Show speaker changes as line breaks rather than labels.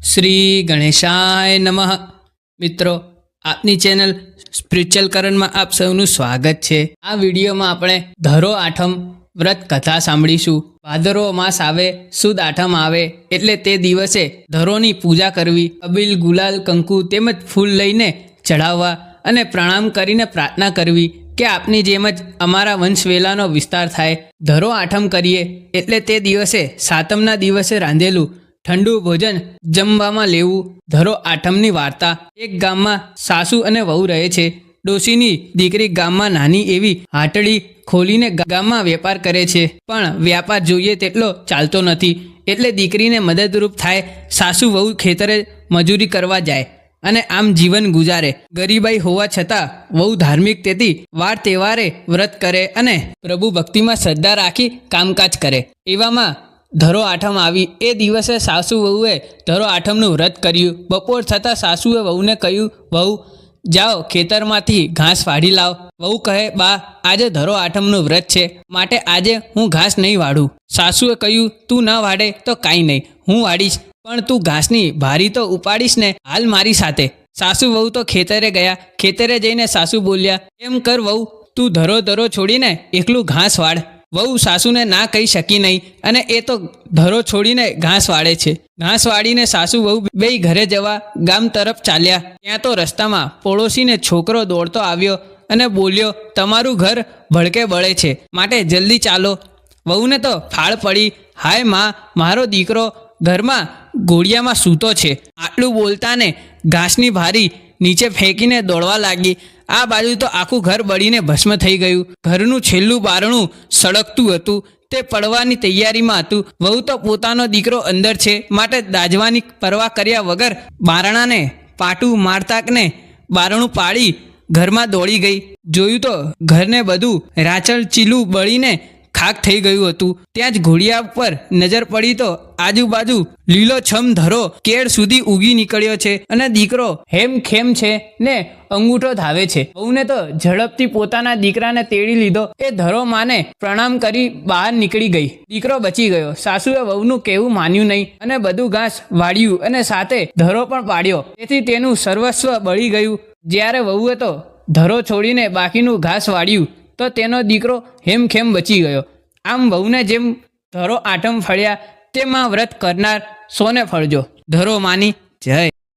શ્રી ગણેશાય નમઃ. મિત્રો, આપની ચેનલ સ્પિરિચ્યુઅલ કરણમાં આપ સૌનું સ્વાગત છે. આ વિડીયોમાં આપણે ધરો આઠમ વ્રત કથા સાંભળીશું. ભાદરવો માસ આવે, સુદ આઠમ આવે એટલે તે દિવસે ધરોની પૂજા કરવી, અબીલ, ગુલાલ, કંકુ તેમજ ફૂલ લઈને ચઢાવવા અને પ્રણામ કરીને પ્રાર્થના કરવી કે આપની જેમ જ અમારા વંશવેલાનો વિસ્તાર થાય. ધરો આઠમ કરીએ એટલે તે દિવસે સાતમના દિવસે રાંધેલું ઠંડુ ભોજન જમવામાં લેવું. ધરો આઠમની વાર્તા. એક ગામમાં સાસુ અને વહુ રહે છે. ડોશીની દીકરી ગામમાં નાની એવી હાટડી ખોલીને ગામમાં વેપાર કરે છે, પણ વ્યાપાર જોઈએ તેટલો ચાલતો નથી. એટલે દીકરીને મદદરૂપ થાય સાસુ વહુ ખેતરે મજૂરી કરવા જાય અને આમ જીવન ગુજારે. ગરીબાઈ હોવા છતાં વહુ ધાર્મિક તેથી વાર તહેવારે વ્રત કરે અને પ્રભુ ભક્તિમાં શ્રદ્ધા રાખી કામકાજ કરે. એવામાં ધરો આઠમ આવી. એ દિવસે સાસુ વહુએ ધરો આઠમનું વ્રત કર્યું. બપોર થતાં સાસુએ વહુને કહ્યું, વહુ જાઓ ખેતરમાંથી ઘાસ વાઢી લાવ. વહુ કહે, બા આજે ધરો આઠમનું વ્રત છે માટે આજે હું ઘાસ નહીં વાઢું. સાસુએ કહ્યું, તું ન વાઢે તો કાંઈ નહીં, હું વાઢીશ, પણ તું ઘાસની ભારી તો ઉપાડીશ ને હાલ મારી સાથે. સાસુ વહુ તો ખેતરે ગયા. ખેતરે જઈને સાસુ બોલ્યા, એમ કર વહુ, તું ધરો છોડીને એકલું ઘાસ વાઢ. વહુ સાસુને ના કહી શકી નહીં અને એ તો ધરો છોડીને ઘાસ વાળે છે. ઘાસ વાળીને સાસુ વહુ બેય ઘરે જવા ગામ તરફ ચાલ્યા. ત્યાં તો રસ્તામાં પડોશીને છોકરો દોડતો આવ્યો અને બોલ્યો, તમારું ઘર ભડકે બળે છે માટે જલ્દી ચાલો. વહુને તો ફાળ પડી, હાય માં, મારો દીકરો ઘરમાં ઘોડિયામાં સૂતો છે. આટલું બોલતાને ઘાસની ભારી નીચે ફેંકીને દોડવા લાગી. આ બાજુ તો આખું ઘર બળીને ભસ્મ થઈ ગયું. ઘરનું છેલ્લું બારણું સળગતું હતું, તે પડવાની તૈયારીમાં હતું. વહુ તો પોતાનો દીકરો અંદર છે માટે દાઝવાની પરવા કર્યા વગર બારણાને પાટું મારતાકને બારણું પાડી ઘરમાં દોડી ગઈ. જોયું તો ઘરને બધું રાચળ ચીલું બળીને ખાક થઈ ગયું હતું. ત્યાં જ ઘોડિયા પર નજર પડી તો આજુબાજુ લીલોછમ ધરો કેળ સુધી ઉગી નીકળ્યો છે અને દીકરો હેમખેમ છે ને અંગૂઠો ધાવે છે. વહુને તો ઝડપથી પોતાના દીકરાને તેડી લીધો. એ ધરો માને પ્રણામ કરી બહાર નીકળી ગઈ. દીકરો બચી ગયો. સાસુએ વહુનું કહેવું માન્યું નહીં અને બધું ઘાસ વાળ્યું અને સાથે ધરો પણ પાડ્યો. તેથી તેનું સર્વસ્વ બળી ગયું. જ્યારે વહુએ તો ધરો છોડીને બાકીનું ઘાસ વાળ્યું તો તેનો દીકરો હેમખેમ બચી ગયો. આમ વહુને જેમ ધરો આઠમ ફળ્યા તેમાં વ્રત કરનાર સોને ફળજો. ધરો માની જય.